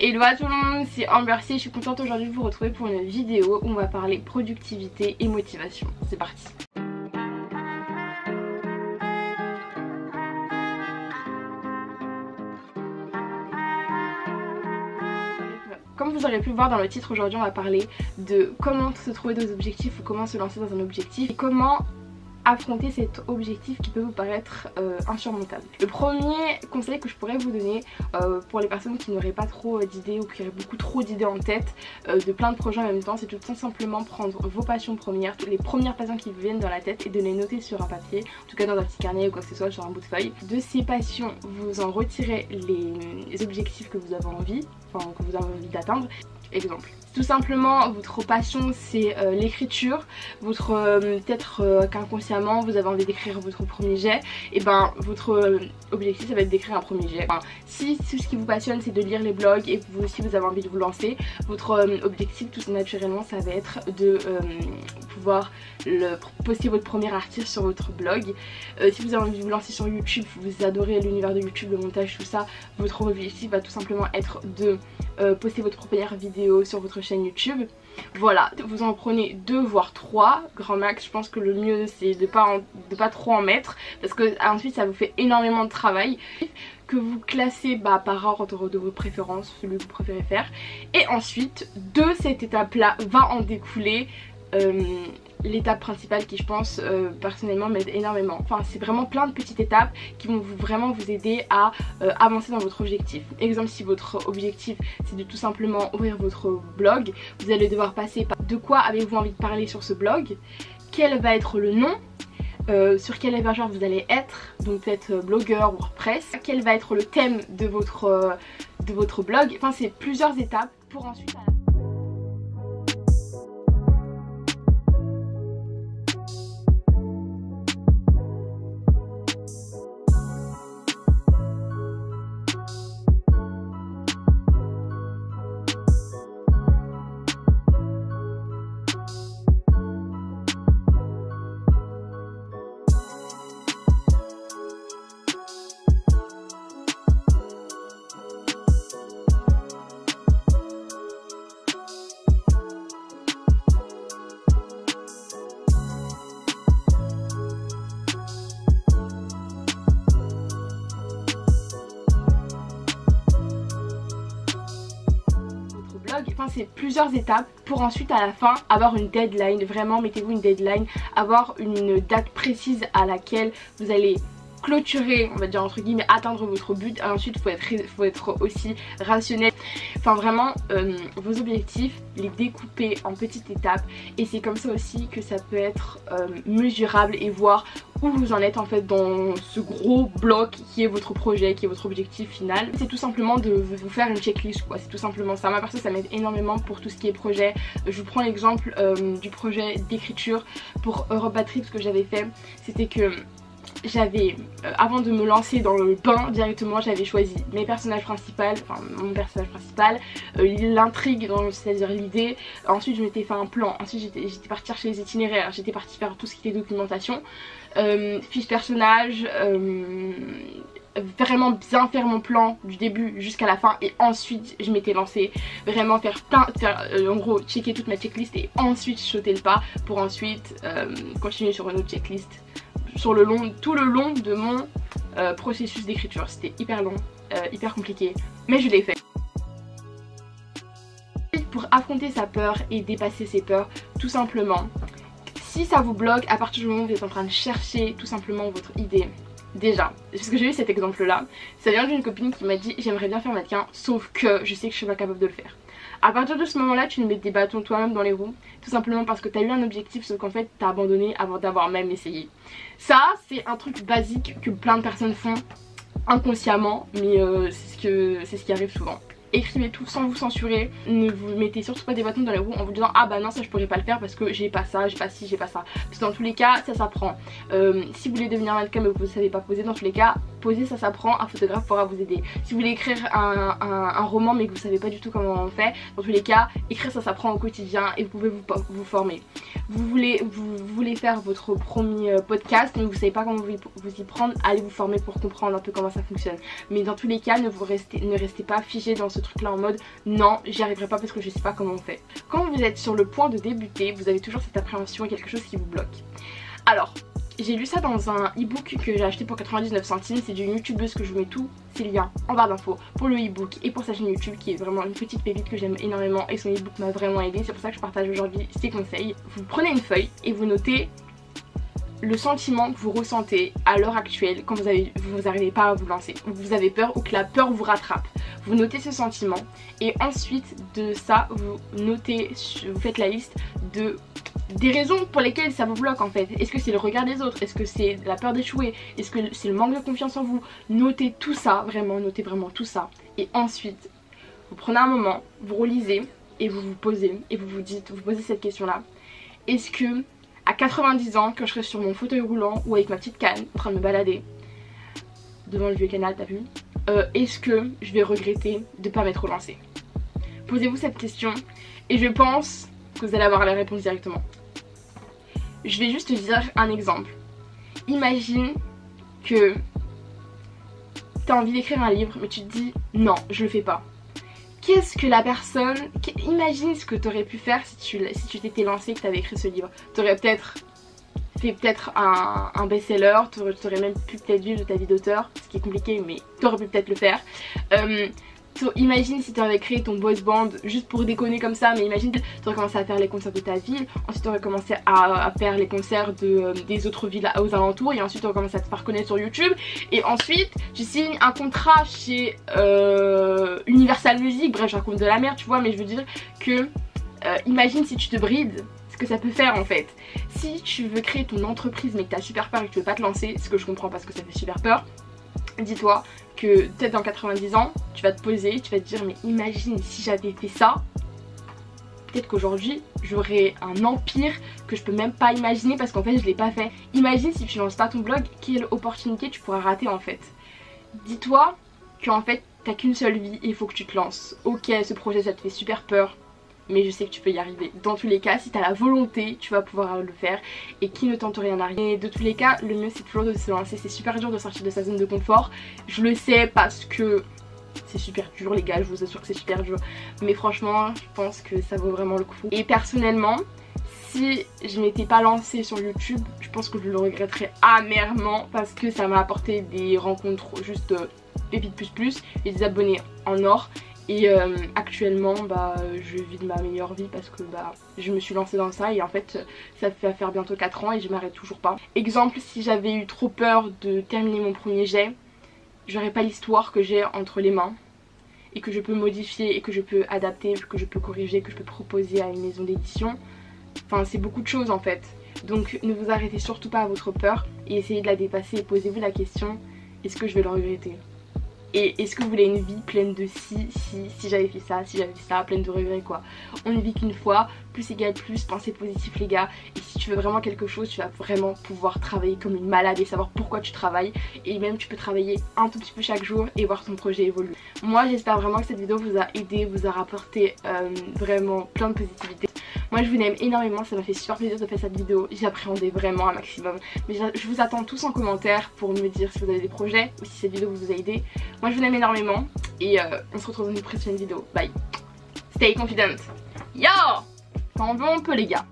Hello à tout le monde, c'est Amber C. Je suis contente aujourd'hui de vous retrouver pour une vidéo où on va parler productivité et motivation. C'est parti. Comme vous aurez pu le voir dans le titre, aujourd'hui on va parler de comment se trouver des objectifs ou comment se lancer dans un objectif et comment affronter cet objectif qui peut vous paraître insurmontable. Le premier conseil que je pourrais vous donner pour les personnes qui n'auraient pas trop d'idées ou qui auraient beaucoup trop d'idées en tête de plein de projets en même temps, c'est tout simplement prendre vos passions premières, les premières passions qui vous viennent dans la tête et de les noter sur un papier, en tout cas dans un petit carnet ou quoi que ce soit, sur un bout de feuille. De ces passions, vous en retirez les objectifs que vous avez envie, d'atteindre. Exemple, tout simplement votre passion c'est l'écriture, peut-être qu'inconsciemment vous avez envie d'écrire votre premier jet, et ben votre objectif ça va être d'écrire un premier jet. Enfin, si tout ce qui vous passionne c'est de lire les blogs et vous aussi vous avez envie de vous lancer, votre objectif tout naturellement ça va être de pouvoir poster votre premier article sur votre blog. Si vous avez envie de vous lancer sur YouTube, vous adorez l'univers de YouTube, le montage, tout ça, votre objectif va tout simplement être de poster votre première vidéo sur votre chaîne YouTube. Voilà, vous en prenez 2 voire 3 grand max. Je pense que le mieux c'est de pas trop en mettre parce que ensuite ça vous fait énormément de travail que vous classez par ordre de vos préférences, celui que vous préférez faire, et ensuite de cette étape là va en découler l'étape principale qui je pense personnellement m'aide énormément. Enfin c'est vraiment plein de petites étapes qui vont vraiment vous aider à avancer dans votre objectif. Exemple, si votre objectif c'est de tout simplement ouvrir votre blog, vous allez devoir passer par de quoi avez-vous envie de parler sur ce blog, quel va être le nom, sur quel hébergeur vous allez être, donc peut-être blogueur, WordPress, quel va être le thème de votre blog. Enfin c'est plusieurs étapes pour ensuite enfin c'est plusieurs étapes pour ensuite à la fin avoir une deadline. Vraiment mettez-vous une deadline, avoir une date précise à laquelle vous allez clôturer, on va dire entre guillemets, atteindre votre but. Ensuite faut être aussi rationnel. Enfin vraiment vos objectifs, les découper en petites étapes, et c'est comme ça aussi que ça peut être mesurable et voir où vous en êtes en fait dans ce gros bloc qui est votre projet, qui est votre objectif final. C'est tout simplement de vous faire une checklist quoi, c'est tout simplement ça. Moi perso ça m'aide énormément pour tout ce qui est projet. Je vous prends l'exemple du projet d'écriture pour Europa Trip. Ce que j'avais fait c'était que j'avais, avant de me lancer dans le bain directement, j'avais choisi mes personnages principaux, enfin mon personnage principal, l'intrigue, c'est-à-dire l'idée. Ensuite je m'étais fait un plan, ensuite j'étais partie chercher les itinéraires, j'étais partie faire tout ce qui était documentation, fiche personnage, vraiment bien faire mon plan du début jusqu'à la fin, et ensuite je m'étais lancée vraiment faire en gros checker toute ma checklist et ensuite sauter le pas pour ensuite continuer sur une autre checklist sur tout le long de mon processus d'écriture. C'était hyper long, hyper compliqué, mais je l'ai fait. Pour affronter sa peur et dépasser ses peurs, tout simplement, si ça vous bloque à partir du moment où vous êtes en train de chercher tout simplement votre idée, déjà, parce que j'ai eu cet exemple là, ça vient d'une copine qui m'a dit j'aimerais bien faire mannequin sauf que je sais que je suis pas capable de le faire. À partir de ce moment là tu nous mets des bâtons toi-même dans les roues, tout simplement parce que tu as eu un objectif sauf qu'en fait tu as abandonné avant d'avoir même essayé. Ça c'est un truc basique que plein de personnes font inconsciemment, mais c'est ce qui arrive souvent. Écrivez tout sans vous censurer, ne vous mettez surtout pas des bâtons dans les roues en vous disant ah bah non ça je pourrais pas le faire parce que j'ai pas ça, j'ai pas ci, j'ai pas ça. Parce que dans tous les cas ça s'apprend. Si vous voulez devenir mannequin mais vous ne savez pas poser, dans tous les cas poser ça s'apprend, un photographe pourra vous aider. Si vous voulez écrire un roman mais que vous savez pas du tout comment on fait, dans tous les cas écrire ça s'apprend au quotidien et vous pouvez vous former. Vous voulez faire votre premier podcast mais vous savez pas comment vous y prendre, allez vous former pour comprendre un peu comment ça fonctionne. Mais dans tous les cas ne restez pas figé dans ce truc là en mode non, j'y arriverai pas parce que je sais pas comment on fait. Quand vous êtes sur le point de débuter, vous avez toujours cette appréhension et quelque chose qui vous bloque. Alors, j'ai lu ça dans un e-book que j'ai acheté pour 99 centimes, c'est d'une youtubeuse que je vous mets tous ces liens en barre d'infos pour le e-book et pour sa chaîne YouTube qui est vraiment une petite pépite que j'aime énormément et son e-book m'a vraiment aidé, c'est pour ça que je partage aujourd'hui ses conseils. Vous prenez une feuille et vous notez le sentiment que vous ressentez à l'heure actuelle quand vous n'arrivez pas à vous lancer, ou vous avez peur ou que la peur vous rattrape. Vous notez ce sentiment et ensuite de ça vous notez, vous faites la liste des raisons pour lesquelles ça vous bloque en fait. Est-ce que c'est le regard des autres? Est-ce que c'est la peur d'échouer? Est-ce que c'est le manque de confiance en vous? Notez tout ça, vraiment, notez vraiment tout ça. Et ensuite, vous prenez un moment, vous relisez et vous vous posez et vous posez cette question là. Est-ce que à 90 ans, quand je serai sur mon fauteuil roulant ou avec ma petite canne en train de me balader devant le vieux canal, t'as vu, est-ce que je vais regretter de ne pas m'être relancée? Posez-vous cette question et je pense que vous allez avoir la réponse directement. Je vais juste te dire un exemple. Imagine que tu as envie d'écrire un livre mais tu te dis non, je le fais pas. Qu'est-ce que la personne... Imagine ce que tu aurais pu faire si tu t'étais lancé et que tu avais écrit ce livre. Tu aurais peut-être fait un best-seller, tu aurais même pu peut-être vivre de ta vie d'auteur, ce qui est compliqué mais tu aurais pu peut-être le faire. Imagine si tu avais créé ton boys band juste pour déconner comme ça, mais imagine tu aurais commencé à faire les concerts de ta ville, ensuite tu aurais commencé à faire les concerts des autres villes aux alentours et ensuite tu aurais commencé à te faire connaître sur YouTube et ensuite tu signes un contrat chez Universal Music, bref je raconte de la merde tu vois, mais je veux dire que imagine si tu te brides, ce que ça peut faire en fait. Si tu veux créer ton entreprise mais que tu as super peur et que tu veux pas te lancer, ce que je comprends parce que ça fait super peur, dis-toi que peut-être dans 90 ans, tu vas te poser, tu vas te dire mais imagine si j'avais fait ça, peut-être qu'aujourd'hui j'aurais un empire que je peux même pas imaginer parce qu'en fait je l'ai pas fait. Imagine si tu lances pas ton blog, quelle opportunité tu pourras rater en fait. Dis-toi qu'en fait t'as qu'une seule vie et il faut que tu te lances. Ok, ce projet ça te fait super peur, mais je sais que tu peux y arriver. Dans tous les cas, si tu as la volonté, tu vas pouvoir le faire et qui ne tente rien à rien. Et de tous les cas, le mieux c'est toujours de se lancer. C'est super dur de sortir de sa zone de confort. Je le sais parce que c'est super dur les gars, je vous assure que c'est super dur. Mais franchement, je pense que ça vaut vraiment le coup. Et personnellement, si je m'étais pas lancée sur YouTube, je pense que je le regretterais amèrement parce que ça m'a apporté des rencontres juste pépites plus et des abonnés en or. Et actuellement je vis de ma meilleure vie parce que je me suis lancée dans ça et en fait ça fait faire bientôt 4 ans et je m'arrête toujours pas. Exemple, si j'avais eu trop peur de terminer mon premier jet, j'aurais pas l'histoire que j'ai entre les mains et que je peux modifier et que je peux adapter, que je peux corriger, que je peux proposer à une maison d'édition. Enfin c'est beaucoup de choses en fait. Donc ne vous arrêtez surtout pas à votre peur et essayez de la dépasser et posez-vous la question, est-ce que je vais le regretter ? Et est-ce que vous voulez une vie pleine de si j'avais fait ça, pleine de regrets quoi. On ne vit qu'une fois, plus égale plus, pensez positif les gars. Et si tu veux vraiment quelque chose, tu vas vraiment pouvoir travailler comme une malade et savoir pourquoi tu travailles. Et même tu peux travailler un tout petit peu chaque jour et voir ton projet évoluer. Moi j'espère vraiment que cette vidéo vous a aidé, vous a rapporté vraiment plein de positivité. Moi je vous aime énormément, ça m'a fait super plaisir de faire cette vidéo, j'appréhendais vraiment un maximum. Mais je vous attends tous en commentaire pour me dire si vous avez des projets ou si cette vidéo vous a aidé. Moi je vous aime énormément et on se retrouve dans une prochaine vidéo. Bye. Stay confident. Yo! Quand on veut on peut les gars.